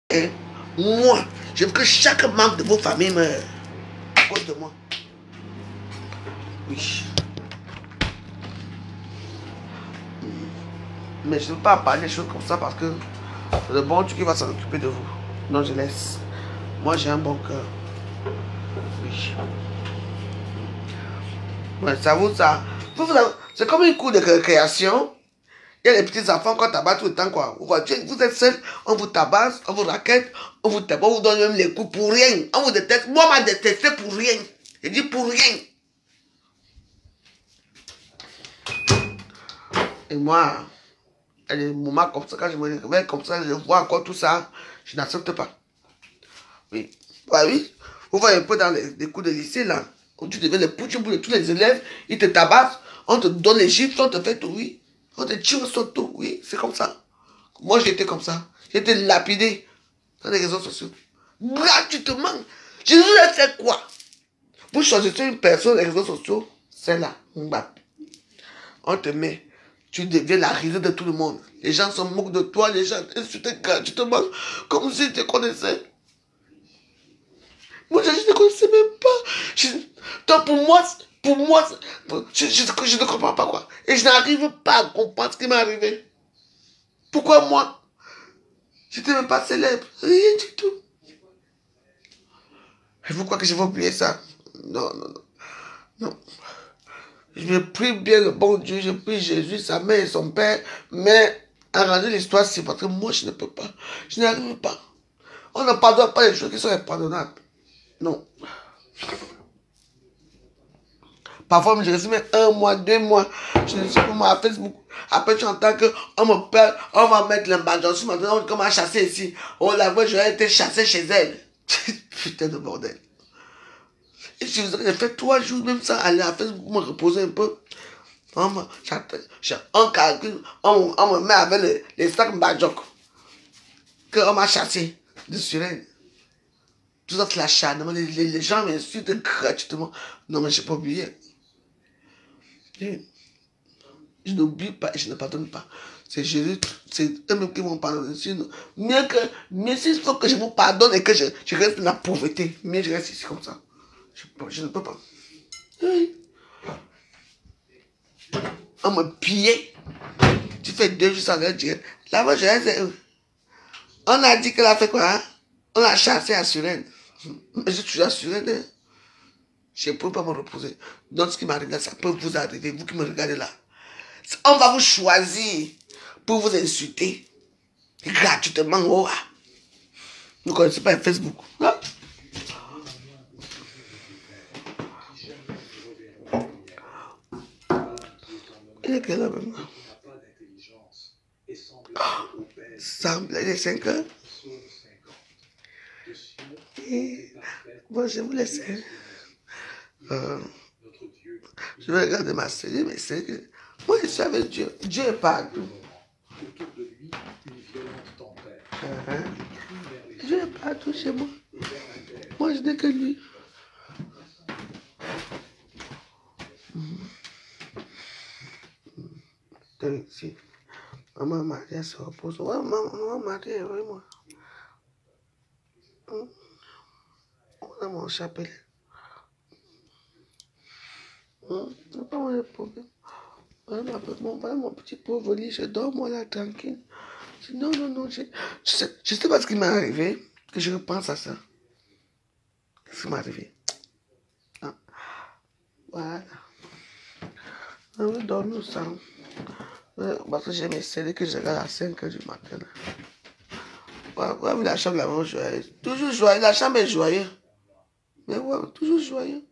Et moi, je veux que chaque membre de vos familles meure à cause de moi. Oui. Mais je ne veux pas parler des choses comme ça parce que c'est le bon Dieu qui va s'en occuper de vous. Non, je laisse. Moi, j'ai un bon cœur. Oui. Ouais, ça vous, ça. C'est comme une cour de récréation. Il y a les petits enfants qu'on tabasse tout le temps, quoi. Vous êtes seul, on vous tabasse, on vous raquette, on vous tabasse, on vous donne même les coups pour rien. On vous déteste. Moi, on m'a détesté pour rien. Je dis pour rien. Et moi, il y a des moments comme ça, quand je me réveille comme ça, je vois encore tout ça, je n'accepte pas. Oui. Ouais, oui. Vous voyez un peu dans les cours de lycée, là, où tu devais les pousser pour tous les élèves, ils te tabassent, on te donne les chiffres, on te fait tout, oui. On te tire sur tout, oui, c'est comme ça. Moi, j'étais comme ça. J'étais lapidé dans les réseaux sociaux. Gratuitement. Jésus a fait quoi? Pour choisir une personne sur les réseaux sociaux, c'est là. On te met. Tu deviens la risée de tout le monde. Les gens se moquent de toi, les gens t'insultent gratuitement, comme s'ils te connaissaient. Moi, je ne connaissais même pas. Donc, pour moi, je ne comprends pas quoi. Et je n'arrive pas à comprendre ce qui m'est arrivé. Pourquoi moi? Je n'étais même pas célèbre. Rien du tout. Et vous croyez que je vais oublier ça? Non, non, non. Non. Je prie bien le bon Dieu, je prie Jésus, sa mère et son père, mais arranger l'histoire, c'est parce que moi, je ne peux pas. Je n'arrive pas. On ne pardonne pas les choses qui sont impardonnables. Non. Parfois, je reste même 1 mois, 2 mois. Je ne sais pas moi à Facebook. Après, tu entends qu'on me perd, on va mettre l'imbajon sur ma tête, on m'a chassé ici. Oh, la voix, j'aurais été chassé chez elle. Putain de bordel. Et je fait 3 jours, même ça, aller à Facebook pour me reposer un peu. On calcule, on me met avec les sacs Mbajok. Qu'on m'a chassé de Suren. Tout ça, c'est l'acharnement. Les gens m'insultent gratuitement. Non, mais je n'ai pas oublié. Je n'oublie pas et je ne pardonne pas. C'est Jésus, c'est eux-mêmes qui vont pardonner. Sinon, mieux s'il faut que je vous pardonne et que je reste dans la pauvreté, mieux je reste ici comme ça. Je ne peux pas. Oui. On me pillait. Tu fais 2 jours sans rien dire. Là-bas, je reste. On a dit qu'elle a fait quoi, hein? On a chassé à Suren. Mais je suis à Suren. Hein? Je ne peux pas me reposer. Donc, ce qui m'arrive là, ça peut vous arriver, vous qui me regardez là. On va vous choisir pour vous insulter gratuitement. Oh, vous ne connaissez pas Facebook. Non? Il est quelle heure maintenant? Il est 5 heures. Et bon, je vous laisse. Je vais regarder ma série, mais c'est que moi, je suis avec Dieu. Dieu est partout. Dieu est partout chez moi. Moi, je n'ai que lui. Ici. Maman Maria se repose. Ouais, maman Maria, oui, moi. On a mon chapelet. C'est pas mon problème. Voilà mon petit pauvre lit, je dors moi là tranquille. Je dis, non, non, non, je sais pas ce qui m'est arrivé, que je repense à ça. Qu'est-ce qui m'est arrivé? Ah, voilà. Je vais dormir au salon. Parce que j'ai mes séries que je regarde à 5 heures du matin. Ouais, la chambre là-bas, joyeuse. Toujours joyeux, la chambre est joyeuse. Mais ouais, toujours joyeux.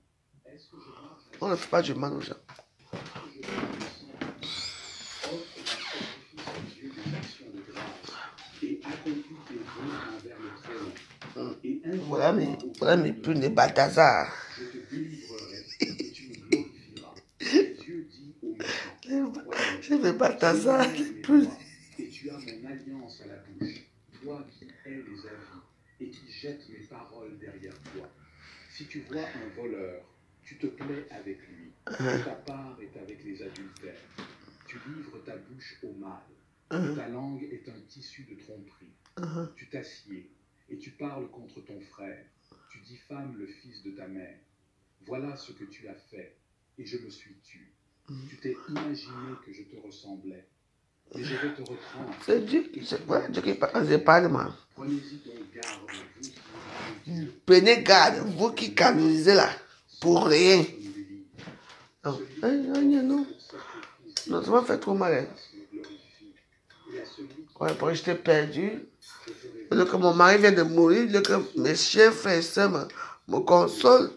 On ne fait pas du mal aux gens. Voilà mes prunes de Balthazar. J'ai mes Balthazar, les prunes. Et tu as mon alliance à la bouche, toi qui hais les avis et qui jettes mes paroles derrière toi. Si tu vois un voleur, tu te plais avec lui. Ta part est avec les adultères. Tu livres ta bouche au mal. Ta langue est un tissu de tromperie. Tu t'assieds, et tu parles contre ton frère. Tu diffames le fils de ta mère. Voilà ce que tu as fait, et je me suis tu. Tu t'es imaginé que je te ressemblais, mais je vais te reprendre. C'est Dieu, ouais, Dieu qui parle, je parle, moi. Prenez-y donc garde, vous qui aimez Dieu. Prenez garde, vous qui canalisez là, pour rien. Non, non, non, ça m'a fait trop mal. Hein. Ouais, parce que j'étais perdu. Le que mon mari vient de mourir, le que mes chers frères et sœurs me consolent.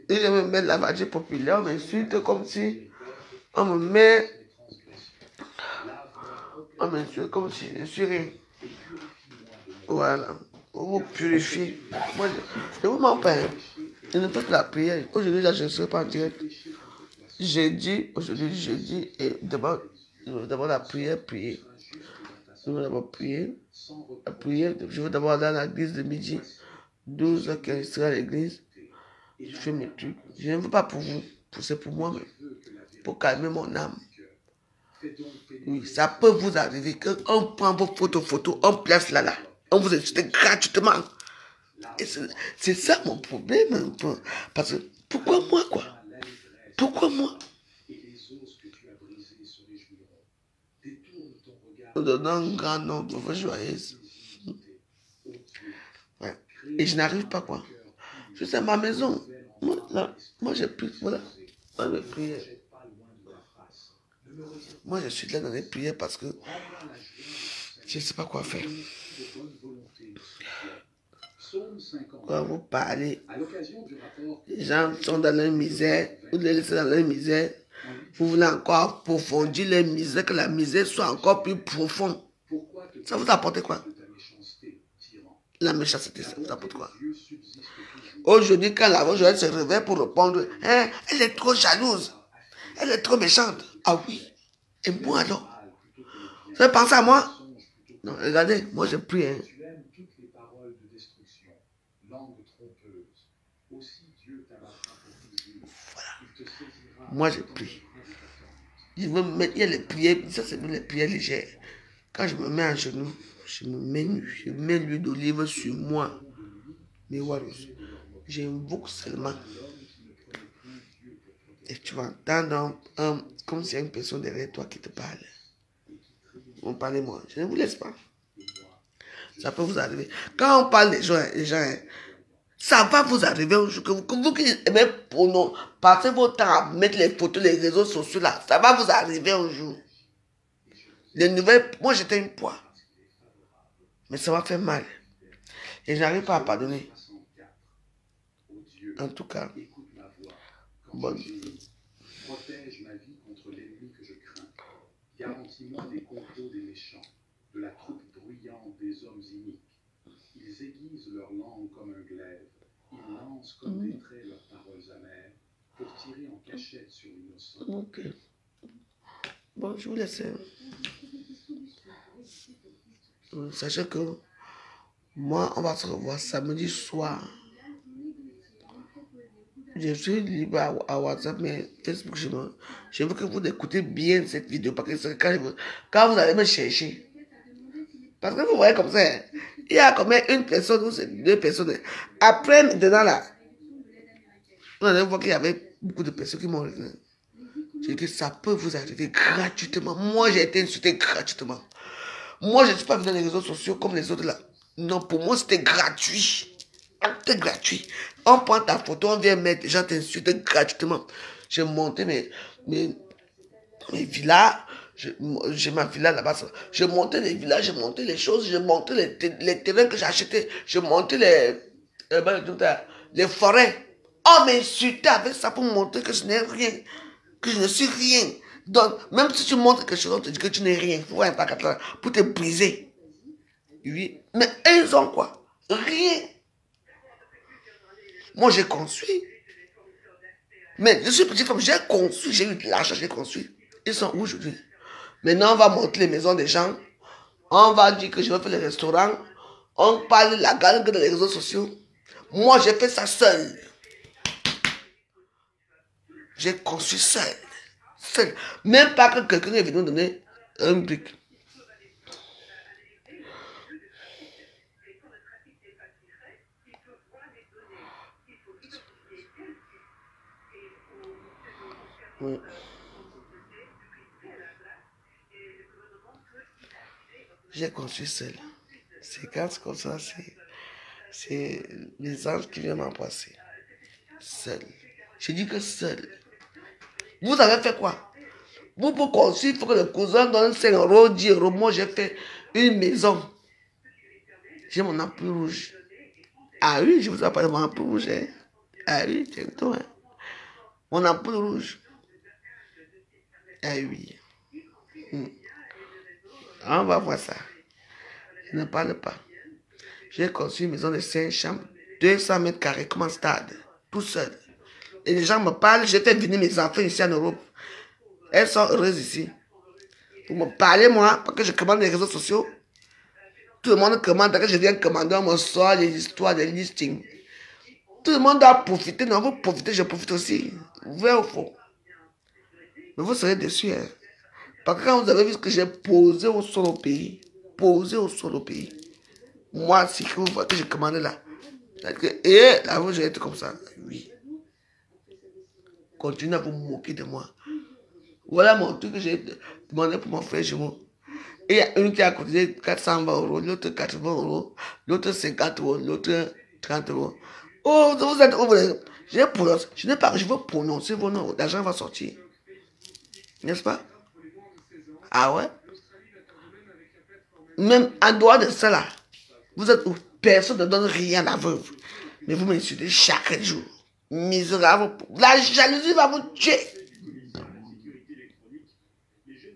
Et je me mets de la voiture populaire, on m'insulte comme si on me met. On m'insulte comme si je suis rien. Voilà. On vous purifie. Moi, je vous m'en peine. Je ne fais que la prière. Aujourd'hui, là, je ne serai pas en direct. Jeudi, et d'abord la prière, prier. Je veux d'abord prier. La prière, je veux d'abord aller à l'église de midi. 12h qu'il sera à l'église. Je fais mes trucs. Je ne veux pas pour vous. C'est pour moi-même. Pour calmer mon âme. Oui, ça peut vous arriver qu'on prend vos photos, on place là. On vous insulte gratuitement. Et c'est ça mon problème. Parce que, pourquoi moi, quoi? Pourquoi moi? Nous donnons un grand nom de vos joyeuses. Ouais. Et je n'arrive pas, quoi. Je suis à ma maison. Moi j'ai pris, voilà. Dans les prières. Moi, je suis là dans les prières parce que je ne sais pas quoi faire. Quand vous parlez, les gens sont dans leur misère, vous les laissez dans leur misère, vous voulez encore approfondir leur misère, que la misère soit encore plus profonde. Ça vous apporte quoi? La méchanceté, ça vous apporte quoi? Aujourd'hui, quand la voix se réveille pour répondre, hein, elle est trop jalouse, elle est trop méchante. Ah oui, et moi alors? Vous avez pensé à moi? Non, regardez, moi je prie. Hein. Voilà. Moi je prie. Je me mets, il y a les prières, ça c'est les prières légères. Quand je me mets à genoux, je me mets nu, je mets l'huile d'olive sur moi. Mais voilà, j'invoque seulement. Et tu vas entendre comme s'il y a une personne derrière toi qui te parle. On parle-moi, je ne vous laisse pas. Ça peut vous arriver. Quand on parle des gens, ça va vous arriver un jour que vous qui aimez passer votre temps à mettre les photos, les réseaux sociaux là, ça va vous arriver un jour. Les nouvelles, moi j'étais une poids. Mais ça m'a fait mal. Et je n'arrive pas à pardonner. En tout cas, bon. Protège ma vie contre l'ennemi que je crains. Garantis-moi des complots des méchants, de la troupe bruyante des hommes iniques. Ils aiguisent leur langue comme un glaive. Ils lancent comme des traits leurs paroles amères pour tirer en cachette sur l'innocent. Ok. Bon, je vous laisse. Sachez que moi, on va se revoir samedi soir. Je suis libre à WhatsApp, mais Facebook, je veux que vous écoutez bien cette vidéo. Parce que quand vous allez me chercher, parce que vous voyez comme ça, il y a comme une personne ou deux personnes. Après, maintenant là, vous allez voir qu'il y avait beaucoup de personnes qui m'ont reconnu. J'ai dit que ça peut vous arriver gratuitement. Moi, j'ai été insulté gratuitement. Moi, je ne suis pas venu dans les réseaux sociaux comme les autres là. Non, pour moi, c'était gratuit. C'était gratuit. On prend ta photo, on vient mettre, les gens t'insultent gratuitement. J'ai monté mes villas. J'ai ma villa là-bas. Je montais les villas, je montais les choses, je montais les terrains que j'ai achetés. Je montais les forêts. On m'insultait avec ça pour montrer que je n'ai rien. Que je ne suis rien. Donc, même si tu montres quelque chose, on te dit que tu n'es rien. Pour te briser. Oui. Mais ils ont quoi? Rien. Moi, j'ai construit. Mais je suis petite femme, j'ai construit, j'ai eu de l'argent, j'ai construit. Ils sont où aujourd'hui? Maintenant, on va monter les maisons des gens. On va dire que je vais faire les restaurants. On parle de la gangue dans les réseaux sociaux. Moi, j'ai fait ça seul. J'ai construit seul. Seul. Même pas que quelqu'un est venu me donner un brick. Oui. J'ai construit seul. C'est quand c'est comme ça, c'est les anges qui viennent m'embrasser. Seul. Je dis que seul. Vous avez fait quoi? Vous, pour construire, il faut que le cousin donne 5 euros, 10 euros. Moi, j'ai fait une maison. J'ai mon ampli rouge. Ah oui, je vous ai parlé de mon ampli rouge. Hein? Ah oui, c'est tout. Hein? Mon ampli rouge. Ah oui. On va voir ça. Je ne parle pas. J'ai construit une maison de 5 chambres, 200 mètres carrés, comme un stade, tout seul. Et les gens me parlent, j'ai fait venir mes enfants ici en Europe. Elles sont heureuses ici. Vous me parlez, moi, parce que je commande les réseaux sociaux. Tout le monde commande, quand je viens commander, on me sort les histoires, les listings. Tout le monde doit profiter. Non, vous profitez, je profite aussi. Vrai ou faux? Mais vous serez déçus. Hein? Parce que quand vous avez vu ce que j'ai posé au sol au pays, moi, c'est que vous voyez que j'ai commandé là. Et là, vous, j'ai été comme ça. Oui. Continuez à vous moquer de moi. Voilà mon truc que j'ai demandé pour mon frère jumeau. Et il y a une qui a cotisé 420 euros, l'autre 80 euros, l'autre 50 euros, l'autre 30 euros. Oh, vous êtes où? Je veux prononcer vos noms. L'argent va sortir. N'est-ce pas? Ah ouais? Même en dehors de ça là, vous êtes où? Personne ne donne rien à veuve. Mais vous m'insultez chaque jour. Misérable. La jalousie va vous tuer.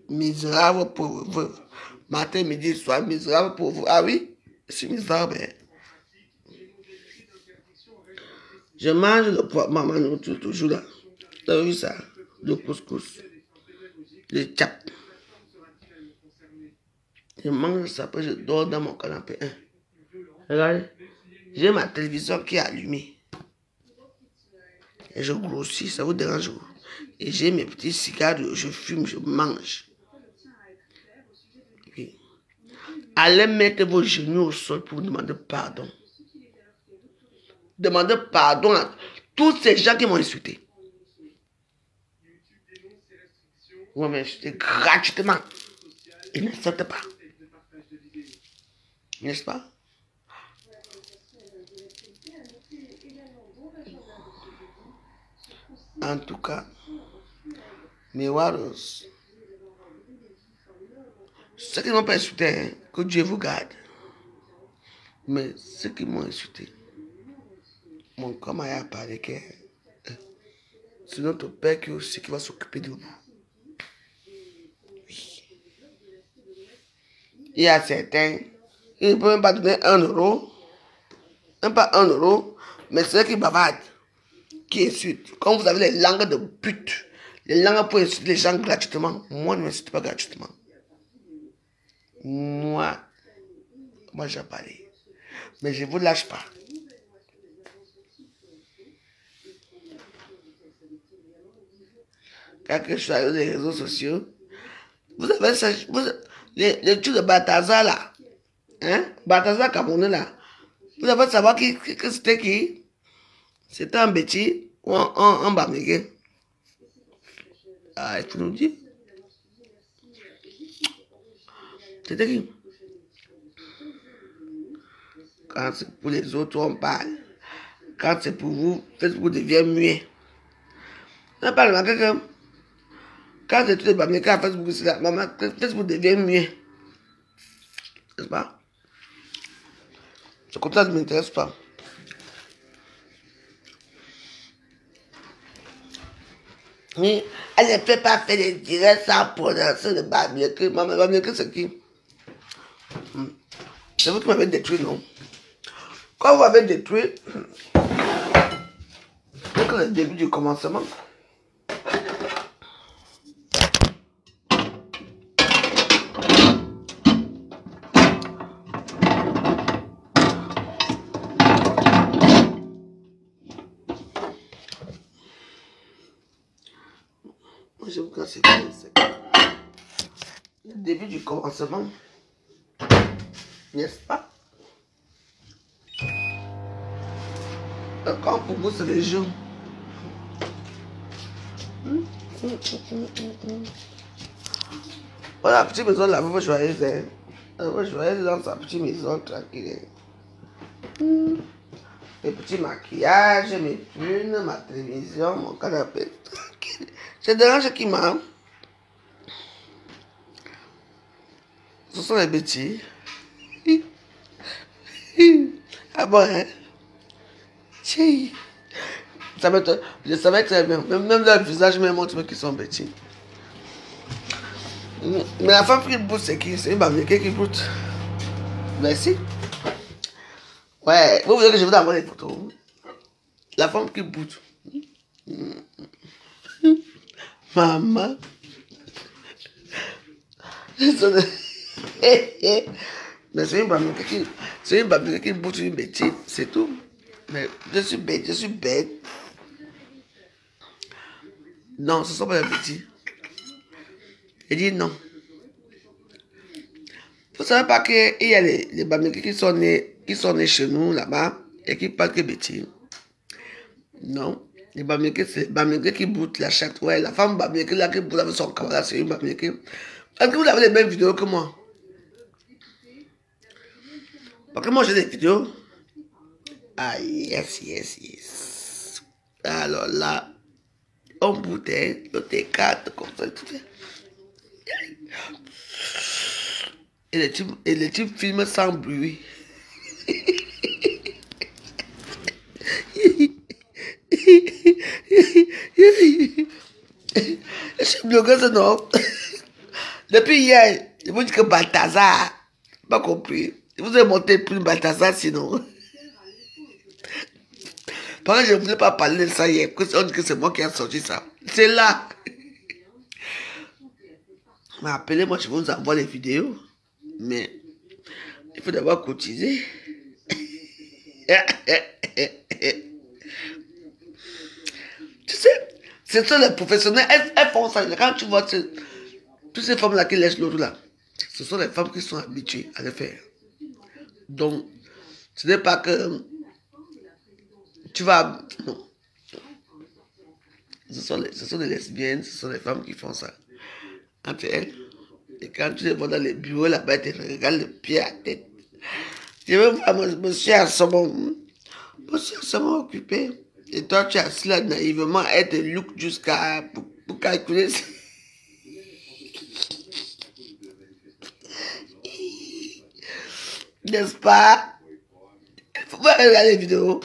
Misérable pauvre veuve. Matin, midi, soir, misérable pauvre. Ah oui? Je suis misérable. Je mange ma nourriture toujours là. Vous avez vu ça? Le couscous. Le tchap. Je mange ça, après je dors dans mon canapé. Regardez. J'ai ma télévision qui est allumée. Et je grossis, ça vous dérange. Et j'ai mes petits cigares, je fume, je mange. Okay. Allez mettre vos genoux au sol pour vous demander pardon. Demandez pardon à tous ces gens qui m'ont insulté. Vous m'avez insulté gratuitement. Ils n'acceptent pas. N'est-ce pas? En tout cas, mes waros, ceux qui ne m'ont pas insulté, hein, que Dieu vous garde. Mais ceux qui m'ont insulté, mon corps m'a parlé que c'est notre Père qui aussi qui va s'occuper de vous. Oui. Il y a certains, ils ne peuvent même pas donner 1 euro, même pas 1 euro, mais ceux qui bavardent, qui insultent. Quand vous avez les langues de pute, les langues pour insulter les gens gratuitement, moi ne m'insulte pas gratuitement. Moi j'ai parlé. Mais je ne vous lâche pas. Quand je suis allé sur les réseaux sociaux, vous avez ça, les trucs de Bataza là, hein? Bataza Camerounais là, vous avez savoir que c'était qui? C'était un Béti ou un Bamégé? Ah, tu nous dis? C'était qui? Quand c'est pour les autres, on parle. Quand c'est pour vous, Facebook devient muet. On parle de quelqu'un. Quand c'est tout les Bamégé à Facebook, c'est là, maman, Facebook devient muet. N'est-ce pas? Ce côté-là ne m'intéresse pas. Oui, elle ne peut pas faire des directs sans prononcer le Bamégé. Maman, Bamégé, c'est qui? C'est vous qui m'avez détruit, non? Quand vous m'avez détruit, c'est que le début du commencement. Moi, je vous casse le début du commencement. N'est-ce pas? Quand pour vous, c'est les jours. Voilà, la petite maison, la veuve joyeuse. La veuve joyeuse dans sa petite maison, tranquille. Mes petits maquillages, mes pulls, ma télévision, mon canapé, tranquille. Je dérange qui m'a. Ce sont les petits. Ah bon, hein? Chérie. Je savais très bien. Même leur visage me montre qu'ils sont petits. Mais la femme qui boute, c'est qui? C'est une bambique qui boute. Merci. Ouais, vous voulez que je vous envoie les photos? La femme qui boute. Maman. Mais c'est une bambique qui boute une bêtise, c'est tout. Mais je suis bête, je suis bête. Non, ce ne sont pas des petits. Je dis non. Vous ne savez pas qu'il y a les bambiques qui sont nés chez nous là-bas et qui parlent que bêtises. Non. Les bambiques, c'est les bambiques qui boutent la chatte. Ouais, la femme bambique là qui boute avec son camarade, c'est une bambique. Est-ce que vous avez les mêmes vidéos que moi? Parce que moi j'ai des vidéos. Ah, yes. Alors là, on boutait, l'autre quatre comme ça, tout ça. Et les types filment sans bruit. Je suis bloqué, ce nom. Depuis hier, je vous dis que Balthazar, pas compris. Je vous ai monté plus Balthazar sinon. Parce que je ne voulais pas parler de ça hier, on dit que c'est moi qui ai sorti ça. C'est là. Mais appelez-moi, je vous envoie les vidéos. Mais il faut d'abord cotiser. Tu sais, ce sont les professionnels, elles font ça. Quand tu vois toutes ces femmes-là qui laissent l'autre là, ce sont les femmes qui sont habituées à le faire. Donc, ce n'est pas que tu vas... Non. Ce sont les lesbiennes, ce sont les femmes qui font ça. Entre elles. Et quand tu les vois dans les bureaux là-bas, tu regardes le pied à tête. Je veux voir monsieur Asomon. Monsieur Asomon occupé. Et toi, tu es assis là naïvement, elle te look jusqu'à pour calculer. N'est-ce pas? Il faut pas regarder les vidéos.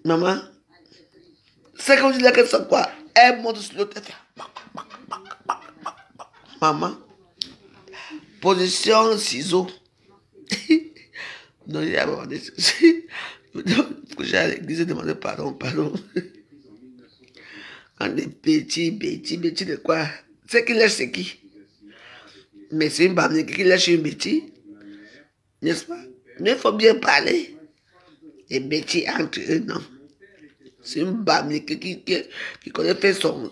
Maman, c'est comme si là qu'elle sent quoi? Elle monte sur l'autre. Maman, position ciseaux. Non, il a demandé. J'ai à l'église demander pardon. Quand des petits de quoi? C'est qui lèche, c'est qui? Mais c'est une bambique qui lèche une bêtise. N'est-ce pas? Mais il faut bien parler. Les bêtises entre eux, non. C'est une bambique qui connaît faire son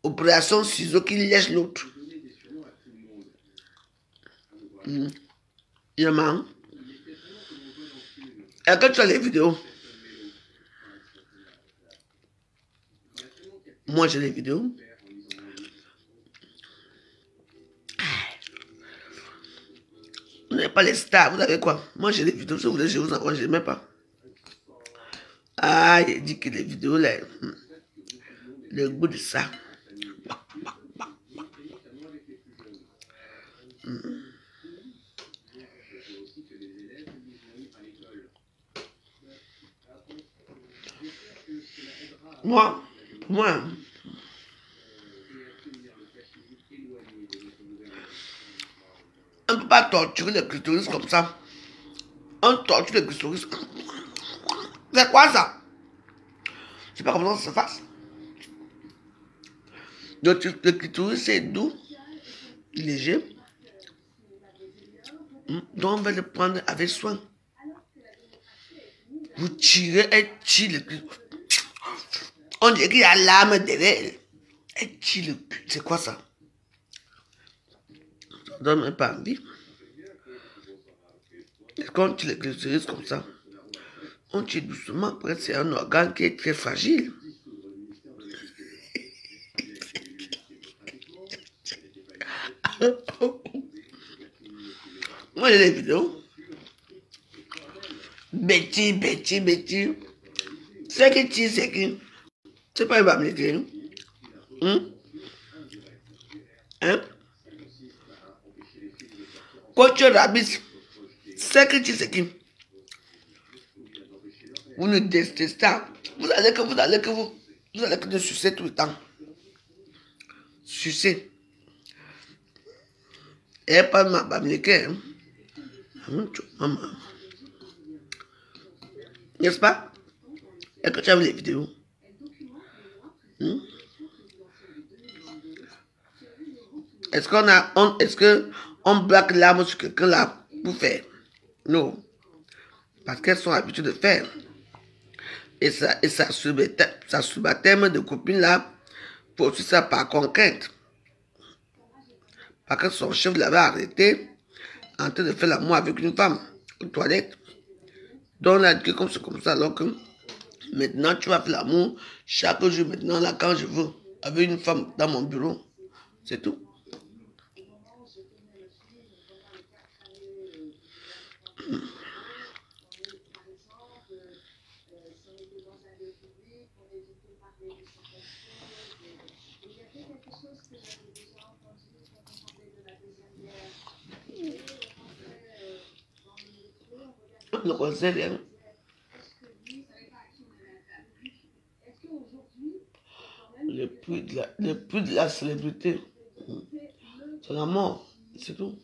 opération ciseaux qui lèche l'autre. Yaman. Et quand tu as les vidéos, moi j'ai les vidéos. Vous n'avez pas les stars, vous avez quoi? Moi j'ai les vidéos, si vous voulez, je vous envoie, je ne les mets pas. Ah, il dit que les vidéos, là, le goût de ça. Moi, on ne peut pas torturer le clitoris comme ça. On torture le clitoris. C'est quoi ça? Je ne sais pas comment ça se passe. Donc, le clitoris, c'est doux, léger. Donc, on va le prendre avec soin. Vous tirez, elle tire le clitoris. On dirait qu'il y a l'âme derrière elle. Elle tire le cul. C'est quoi ça? Ça ne donne même pas envie. Quand tu le clitoris comme ça, on tire doucement. Après, c'est un organe qui est très fragile. Moi, j'ai les vidéos. Betty. C'est qui? C'est pas une bamlité. Hein? Coach Rabbit. C'est qui? Vous ne détestez pas. Vous allez que de sucer tout le temps. Sucer. Et pas ma bamlité. N'est-ce pas? Est-ce que tu as vu les vidéos? Est-ce qu'on braque l'arme sur quelqu'un là pour faire? Non. Parce qu'elles sont habituées de faire. Et ça sous-baptême de copines là, pour aussi ça par conquête. Parce que son chef l'avait arrêté en train de faire l'amour avec une femme aux toilettes. Donc là, c'est comme ça, alors que maintenant tu vas faire l'amour chaque jour maintenant là quand je veux, avec une femme dans mon bureau. C'est tout. Le conseil, hein. Le prix de la célébrité, c'est la mort, c'est tout.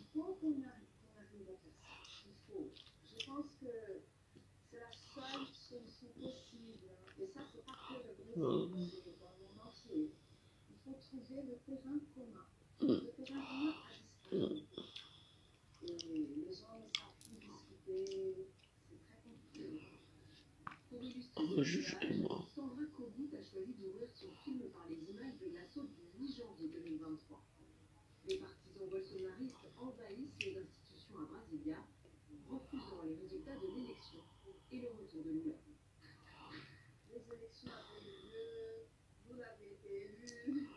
Jugez-moi. Les partisans bolsonaristes envahissent les institutions à Brasilia, refusant les résultats de l'élection et le retour de Lula. Les élections avaient eu lieu, vous l'avez été élu,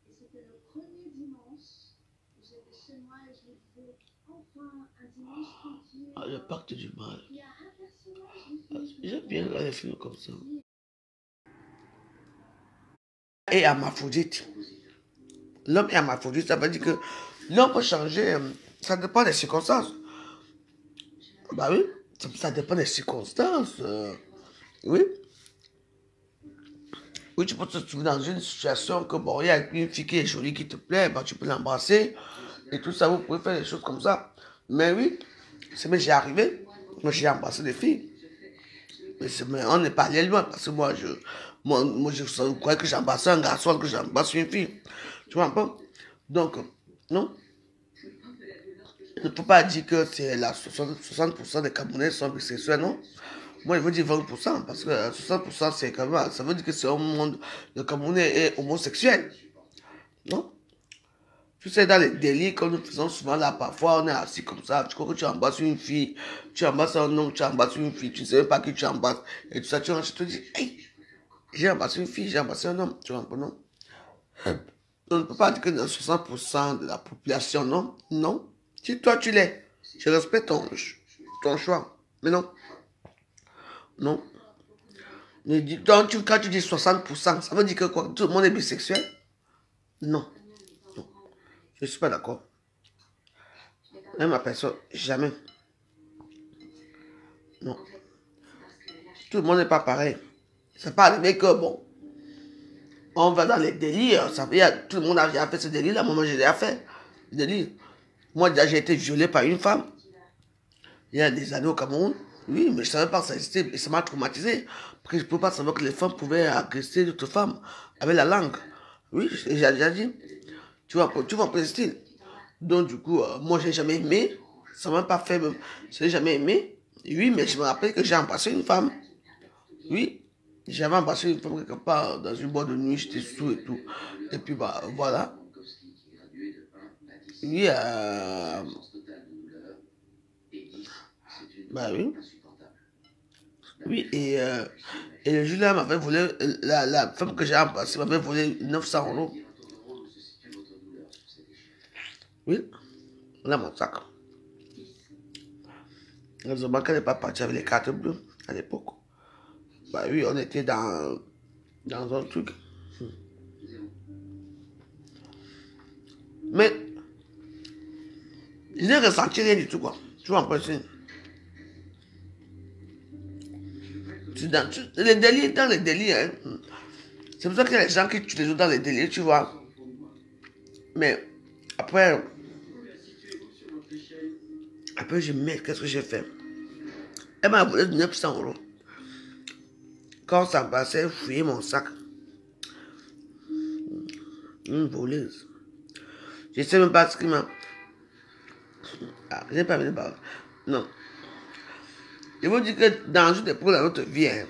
et c'était le premier dimanche où j'étais chez moi et je me disais, enfin, un dimanche tranquille. Ah, le pacte du mal. Il y a un personnage. J'aime bien les films comme ça. Et hermaphrodite. L'homme est hermaphrodite, ça veut dire que l'homme peut changer, ça dépend des circonstances. Bah oui, ça dépend des circonstances. Oui. Oui, tu peux te trouver dans une situation que, bon, il y a une fille qui est jolie, qui te plaît, bah, tu peux l'embrasser, et tout ça, vous pouvez faire des choses comme ça. Mais oui, c'est mais j'ai arrivé, moi j'ai embrassé des filles. Mais on n'est pas allé loin, parce que moi, je croyais que j'embrassais un garçon, que j'embrasse une fille. Tu vois un peu? Donc, non. Il ne faut pas dire que c'est 60% des Camerounais sont bisexuels, non. Moi, je veux dire 20%, parce que 60%, c'est quand même, ça veut dire que c'est un monde, le Camerounais est homosexuel. Non? Tu sais, dans les délits que nous faisons souvent là, parfois, on est assis comme ça, tu crois que tu embrasses une fille, tu embrasses un homme, tu embrasses une fille, tu ne sais même pas qui tu embrasses, et tout ça, tu te dis, hey, j'ai embrassé une fille, j'ai embrassé un homme, tu vois un peu, non? On ne peut pas dire que dans 60% de la population, non, non. Si toi tu l'es, je respecte ton choix, mais non, non. Donc, quand tu dis 60%, ça veut dire que quoi, tout le monde est bisexuel? Non, non, je ne suis pas d'accord. Même ma personne, jamais. Non. Tout le monde n'est pas pareil. C'est pas arrivé que, bon, on va dans les délires. Tout le monde a déjà fait ce délire là. Moi, j'ai déjà fait. Délire. Moi, déjà, j'ai été violé par une femme. Il y a des années au Cameroun. Oui, mais je ne savais pas que ça existait. Et ça m'a traumatisé. Parce que je ne pouvais pas savoir que les femmes pouvaient agresser d'autres femmes avec la langue. Oui, j'ai déjà dit. Tu vois un peu le style. Donc, du coup, moi, je n'ai jamais aimé. Ça ne m'a pas fait même. Je n'ai jamais aimé. Oui, mais je me rappelle que j'ai embrassé une femme. Oui. J'avais embrassé une femme quelque part dans une boîte de nuit. J'étais sous et tout. Et puis, bah, voilà. Oui, bah oui. Oui, et le jour-là m'avait volé, la femme que j'ai embrassée m'avait volé 900 €. Oui, là mon sac. Heureusement qu'elle n'est pas partie avec les cartes bleues à l'époque. Bah oui, on était dans un truc. Mais je n'ai ressenti rien du tout, quoi. Tu vois, en principe. Dans les délires, hein. C'est pour ça qu'il y a des gens qui tuent les autres dans les délires, tu vois. Mais après je me mets, qu'est-ce que j'ai fait? Elle m'a volé 900 €. Quand ça passait, elle fouillait mon sac. Une voleuse. Je ne sais même pas ce qu'il m'a... Ah, je n'ai pas venu par... Non. Je vous dis que dans une époque de notre vie, hein,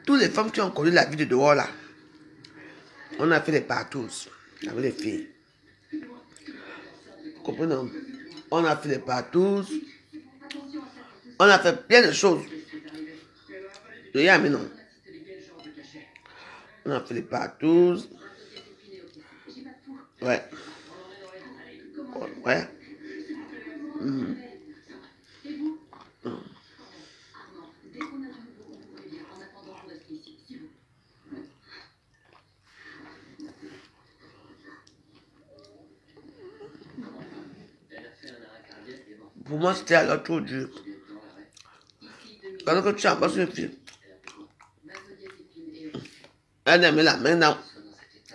toutes les femmes qui ont connu la vie de dehors là, on a fait les partous avec les filles. Vous comprenez? On a fait les partous. On a fait plein de choses. Regarde, mais non. On a fait les partous. Ouais. Ouais. Pour moi, c'était alors trop dur. Quand tu embrasses une fille, elle a mis la main dans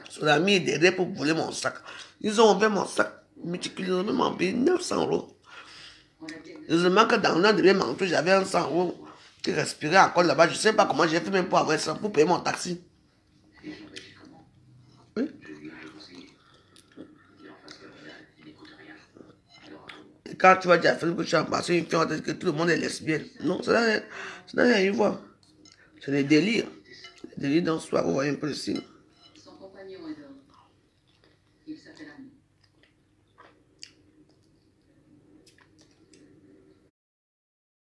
son ami derrière pour voler mon sac. Ils ont ouvert mon sac méticuleusement, payé 900 €. Heureusement que dans un de mes manteaux, j'avais un 100 € qui respirait encore là-bas. Je ne sais pas comment j'ai fait même pour avoir ça, pour payer mon taxi. Oui. Et quand tu vas dire à Philippe que tu as embrassé une fille, on va dire que tout le monde est lesbienne. Non, ça n'a rien à voir. C'est des délires. Des délires dans le soir, vous voyez un peu le signe. Son compagnon est dehors. Il s'appelle Ami.